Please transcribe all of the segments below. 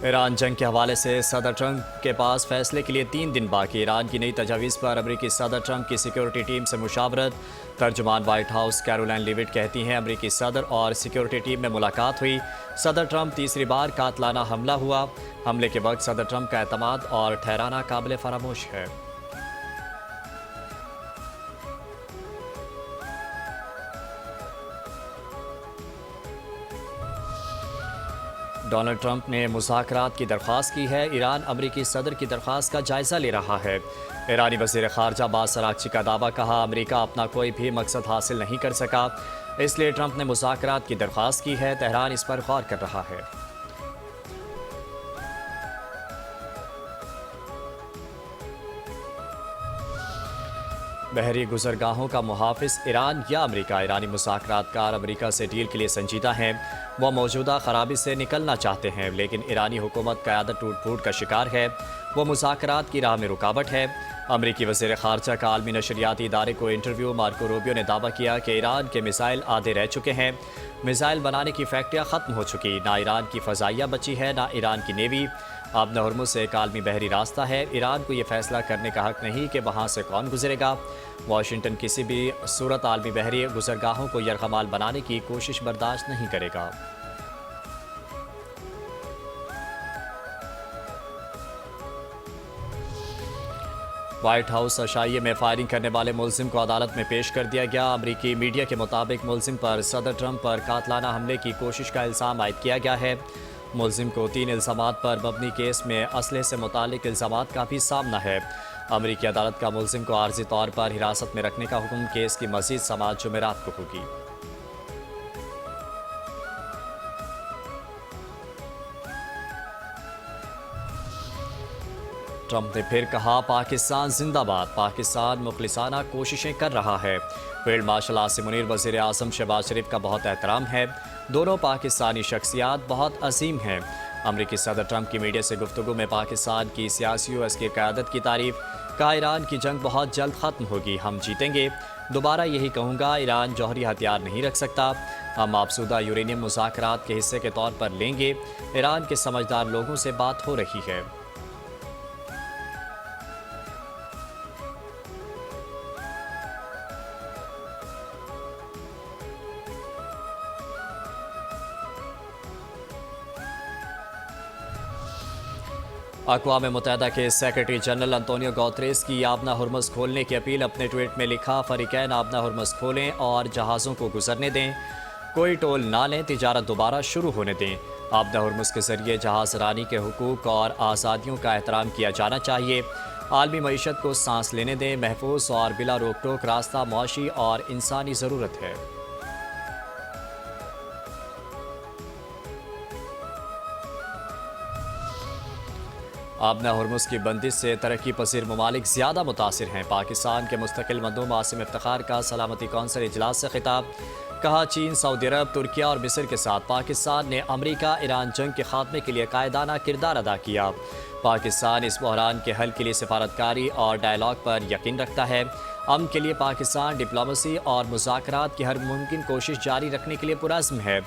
Iran जंग के हवाले से सदर ट्रंप के पास फैसले के लिए 3 दिन बाकी। ईरान की नई तजावीज़ पर अमरीकी सदर ट्रंप की सिक्योरिटी टीम से मुशावरत। तर्जुमान वाइट हाउस कैरोलाइन लिविट कहती हैं अमरीकी सदर और सिक्योरिटी टीम में मुलाकात हुई। सदर ट्रंप तीसरी बार कातलाना हमला हुआ। हमले के वक्त सदर ट्रंप का एतमाद और ठहराना काबिल फरामोश है। डोनाल्ड ट्रंप ने मुज़ाकरात की दरख्वास्त की है। ईरान अमरीकी सदर की दरख्वास्त का जायज़ा ले रहा है। ईरानी वज़ीर ख़ारजा अब्बास अराग़ची का दावा, कहा अमरीका अपना कोई भी मकसद हासिल नहीं कर सका, इसलिए ट्रंप ने मुज़ाकरात की दरख्वास्त की है। तेहरान इस पर गौर कर रहा है। बहरी गुजरगाहों का मुहाफिज ईरान या अमरीका? ईरानी मुज़ाकरातकार अमरीका से डील के लिए संजीदा हैं। वह मौजूदा खराबी से निकलना चाहते हैं, लेकिन ईरानी हुकूमत क़यादत टूट फूट का शिकार है। वो मुज़ाकरात की राह में रुकावट है। अमरीकी वज़ीर ख़ारजा का आलमी नशरियाती इदारे को इंटरव्यू। मार्को रूबियो ने दावा किया कि ईरान के मिसाइल आधे रह चुके हैं। मिसाइल बनाने की फैक्ट्रियाँ ख़त्म हो चुकी। ना ईरान की फ़ज़ाइया बची है, ना ईरान की नेवी। अब हुर्मुज़ से एक आलमी बहरी रास्ता है। ईरान को यह फैसला करने का हक नहीं कि वहाँ से कौन गुजरेगा। वाशिंगटन किसी भी सूरत आलमी बहरी गुजरगाहों को यरगमाल बनाने की कोशिश बर्दाश्त नहीं करेगा। व्हाइट हाउस अशाइये में फायरिंग करने वाले मुलजिम को अदालत में पेश कर दिया गया। अमरीकी मीडिया के मुताबिक मुलजिम पर सदर ट्रंप पर कातलाना हमले की कोशिश का इल्ज़ाम आयद किया गया है। मुलजिम को 3 इल्ज़ामात पर मबनी केस में असलहे से मुतालिक इल्ज़ामात का भी सामना है। अमरीकी अदालत का मुलजिम को आर्जी तौर पर हिरासत में रखने का हुक्म। केस की मज़ीद समाअत जुमेरात को होगी। ट्रंप ने फिर कहा पाकिस्तान जिंदाबाद। पाकिस्तान मुखलिसाना कोशिशें कर रहा है। फील्ड मार्शल आसिम मुनीर वज़ीर आज़म शहबाज शरीफ का बहुत एहतराम है। दोनों पाकिस्तानी शख्सियात बहुत अजीम हैं। अमरीकी सदर ट्रंप की मीडिया से गुफ्तगू में पाकिस्तान की सियासी व अस्करी क़यादत की तारीफ। कहा ईरान की जंग बहुत जल्द ख़त्म होगी, हम जीतेंगे। दोबारा यही कहूँगा, ईरान जौहरी हथियार नहीं रख सकता। हम आपसूदा यूरेनियम मुज़ाकरात के हिस्से के तौर पर लेंगे। ईरान के समझदार लोगों से बात हो रही है। अक़वाम मुत्तहिदा के सेक्रेटरी जनरल अंतोनियो गुतेरेस की आबना हुर्मुज़ खोलने की अपील। अपने ट्वीट में लिखा, फ़रीक़ैन आबना हुर्मुज़ खोलें और जहाज़ों को गुजरने दें। कोई टोल ना लें, तिजारत दोबारा शुरू होने दें। आबना हुर्मुज़ के ज़रिए जहाज़ रानी के हुकूक और आज़ादियों का एहतराम किया जाना चाहिए। आलमी मईशत को सांस लेने दें। महफूज और बिला रोक टोक रास्ता मुआशी और इंसानी ज़रूरत है। आबना हुर्मुज़ की बंदिश से तरक्की पसीर ममालिक ज़्यादा मुतासिर हैं। पाकिस्तान के मुस्तकिल मंदूब आसिम इफ्तिखार का सलामती कौंसिल इजलास से खिताब। कहा चीन, सऊदी अरब, तुर्किया और मिस्र के साथ पाकिस्तान ने अमरीका ईरान जंग के खात्मे के लिए कायदाना किरदार अदा किया। पाकिस्तान इस बहरान के हल के लिए सिफारतकारी और डायलॉग पर यकीन रखता है। अमन के लिए पाकिस्तान डिप्लोमेसी और मुज़ाकरात की हर मुमकिन कोशिश जारी रखने के लिए पुरज़्म है।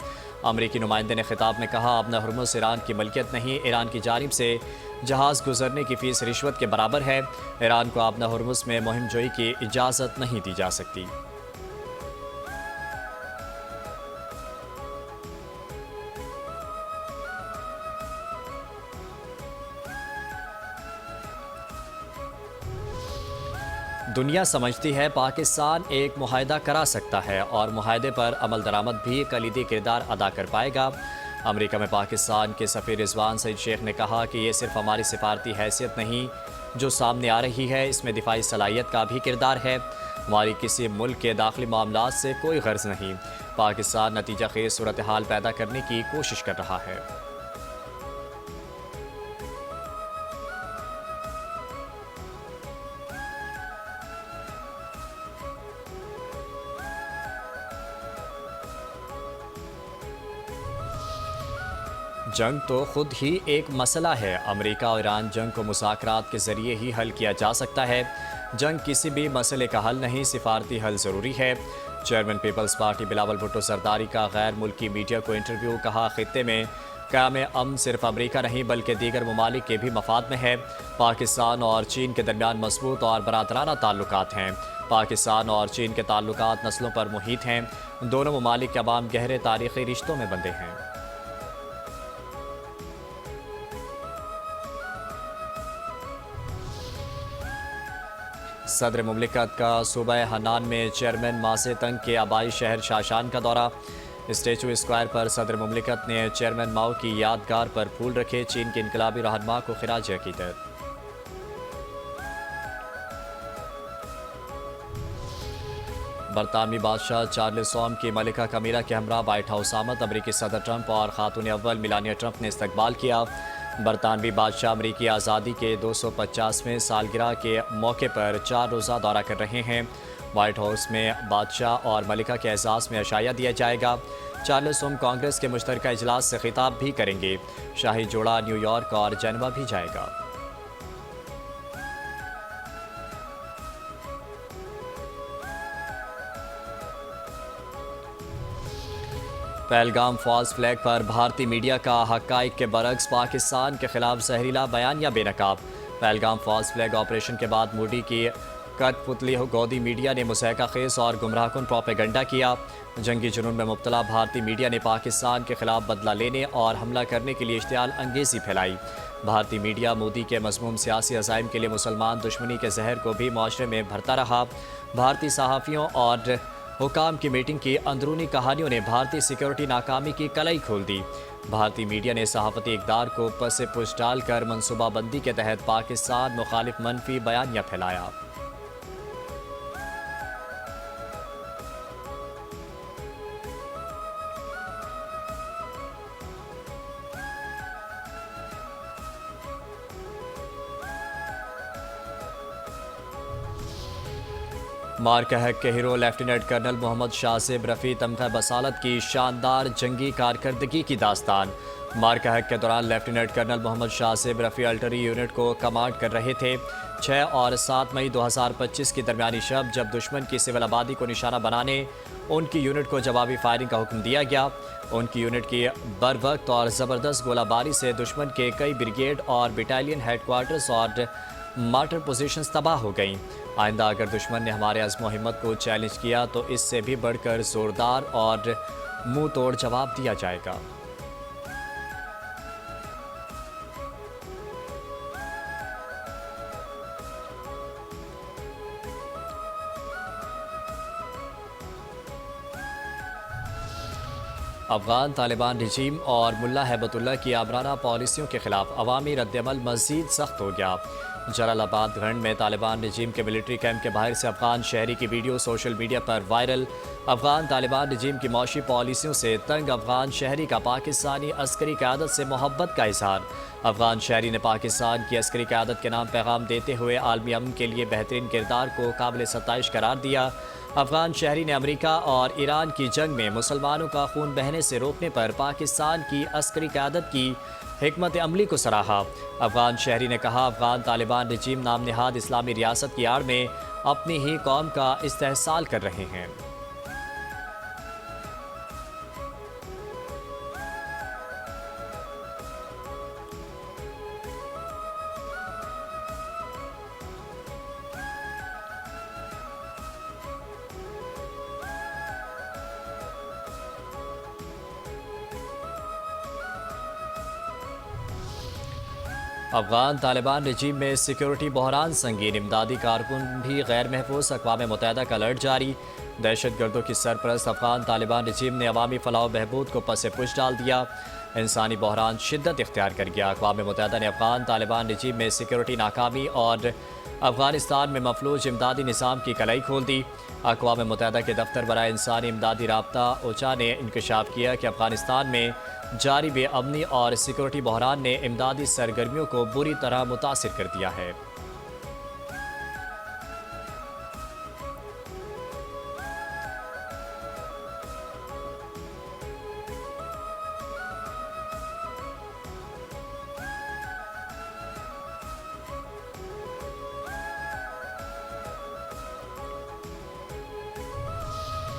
अमरीकी नुमाइंदे ने खिताब में कहा, आबना हुर्मुज़ ईरान की मलकियत नहीं, ईरान की जानिब से जहाज़ गुजरने की फ़ीस रिश्वत के बराबर है। ईरान को आबना हुर्मुज़ में मुहिम जोई की इजाज़त नहीं दी जा सकती। दुनिया समझती है पाकिस्तान एक मुआहदा करा सकता है और मुआहदे पर अमल दरामद भी कलीदी किरदार अदा कर पाएगा। अमेरिका में पाकिस्तान के सफ़ीर रिजवान सईद शेख ने कहा कि ये सिर्फ हमारी सिफारती हैसियत नहीं जो सामने आ रही है, इसमें दिफाई सलाहियत का भी किरदार है। हमारी किसी मुल्क के दाखिली मामलात से कोई गर्ज नहीं। पाकिस्तान नतीजा खेज सूरत हाल पैदा करने की कोशिश कर रहा है। जंग तो खुद ही एक मसला है। अमेरिका और ईरान जंग को मुज़ाकरात के ज़रिए ही हल किया जा सकता है। जंग किसी भी मसले का हल नहीं, सिफारती हल ज़रूरी है। Chairman Peoples Party Bilawal Bhutto Zardari का गैर मुल्की मीडिया को इंटरव्यू। कहा, खित्ते में क़याम अमन सिर्फ अमरीका नहीं बल्कि दीगर ममालिक के भी मफाद में है। पाकिस्तान और चीन के दरमियान मजबूत और बरादराना ताल्लुकात हैं। पाकिस्तान और चीन के ताल्लुकात नस्लों पर मुहित हैं। दोनों ममालिक के अवाम गहरे तारीखी रिश्तों में बंधे हैं। सदर मुमलिकत का सूबा हनान में चेयरमैन मासे तंग के आबाई शहर शाशान का दौरा। स्टेचू स्क्वायर पर सदर मुमलिकत ने चेयरमैन माओ की यादगार पर फूल रखे। चीन के इनकलाबी रहनुमा को खिराज अकीदत। बरतानवी बादशाह चार्ल्स की मलिका कमीला के हमरा व्हाइट हाउस आमद। अमरीकी सदर ट्रंप और खातून अव्वल मिलानिया ट्रंप ने इस्तकबाल किया। बरतानवी बादशाह अमरीकी आज़ादी के 250वें सालगिरह के मौके पर 4 रोज़ा दौरा कर रहे हैं। व्हाइट हाउस में बादशाह और मलिका के एजाज़ में अशाया दिया जाएगा। चार्ल्स कांग्रेस के मुश्तरका इजलास से खिताब भी करेंगे। शाही जोड़ा न्यूयॉर्क और जेनेवा भी जाएगा। पहलगाम फॉल्स फ्लैग पर भारतीय मीडिया का हक़ाइक़ के बरक्स पाकिस्तान के खिलाफ जहरीला बयान या बेनकाब। पहलगाम फॉल्स फ्लैग ऑपरेशन के बाद मोदी की कठपुतली गौदी मीडिया ने मुसहका खेस और गुमराहकुन प्रोपेगंडा किया। जंगी जुनून में मुब्तला भारतीय मीडिया ने पाकिस्तान के खिलाफ बदला लेने और हमला करने के लिए इश्तियाल अंगेज़ी फैलाई। भारतीय मीडिया मोदी के मज़मूम सियासी अज़ाइम के लिए मुसलमान दुश्मनी के जहर को भी माशरे में भरता रहा। भारतीय सहाफ़ियों और हुकाम की मीटिंग की अंदरूनी कहानियों ने भारतीय सिक्योरिटी नाकामी की कलाई खोल दी। भारतीय मीडिया ने सहाफ़ती इक़दार को पसे पुश डालकर मनसूबाबंदी के तहत पाकिस्तान मुखालिफ मनफी बयानिया फैलाया। मार्का हक के hero lieutenant colonel Mohammad Shasib Rafi Tamgha Basalat की शानदार जंगी कारकर्दगी की दास्तान। मार्का हक के दौरान lieutenant colonel Mohammad Shasib Rafi artillery unit को कमांड कर रहे थे। 6 और 7 मई 2025 की दरमियानी शब जब दुश्मन की सिविल आबादी को निशाना बनाने उनकी यूनिट को जवाबी फायरिंग का हुक्म दिया गया। उनकी यूनिट की बर वक्त और ज़बरदस्त गोलाबारी से दुश्मन के कई ब्रिगेड और बटालियन हेडक्वार्टर्स और मार्टर पोजीशंस तबाह हो गईं। आइंदा अगर दुश्मन ने हमारे अज़्म व हिम्मत को चैलेंज किया तो इससे भी बढ़कर ज़ोरदार और मुंह तोड़ जवाब दिया जाएगा। अफगान तालिबान रजीम और मुल्ला हैबतुल्लाह की आमराना पॉलिसियों के खिलाफ अवामी रद्दमल मज़ीद सख्त हो गया। जलालाबाद घंड में तालिबान रजीम के मिलिट्री कैंप के बाहर से अफगान शहरी की वीडियो सोशल मीडिया पर वायरल। अफगान तालिबान रजीम की मौशी पॉलिसियों से तंग अफगान शहरी का पाकिस्तानी अस्करी क़यादत से मोहब्बत का इजहार। अफगान शहरी ने पाकिस्तान की अस्करी क़यादत के नाम पैगाम देते हुए आलमी अमन के लिए बेहतरीन किरदार को काबिल सताइश करार दिया। अफगान शहरी ने अमेरिका और ईरान की जंग में मुसलमानों का खून बहने से रोकने पर पाकिस्तान की अस्करी क़यादत की हिकमत अमली को सराहा। अफगान शहरी ने कहा, अफगान तालिबान रजीम नाम निहाद इस्लामी रियासत की आड़ में अपनी ही कौम का इस्तेहसाल कर रहे हैं। अफगान तालिबान रजीम में सिक्योरिटी बहरान संगीन, इमदादी कारकुन भी गैर महफूज, अक़वाम मुत्तहिदा का अलर्ट जारी। दहशत गर्दों की सरपरस्त अफगान तालिबान रजीम ने अवामी फलाह बहबूद को पसे पुश डाल दिया। इंसानी बहरान शिद्दत इख्तियार कर गया। अक़वाम मुत्तहिदा ने अफगान तालिबान रजीम में सिक्योरिटी नाकामी और अफगानिस्तान में मफलूज इमदादी निज़ाम की कलाई खोल दी। अक़वाम मुत्तहिदा के दफ्तर बराए इंसानी इमदादी राब्ता ओचा ने इंकशाफ किया कि अफगानिस्तान में जारी बेअमनी और सिक्योरिटी बहरान ने इमदादी सरगर्मियों को बुरी तरह मुतासिर कर दिया है।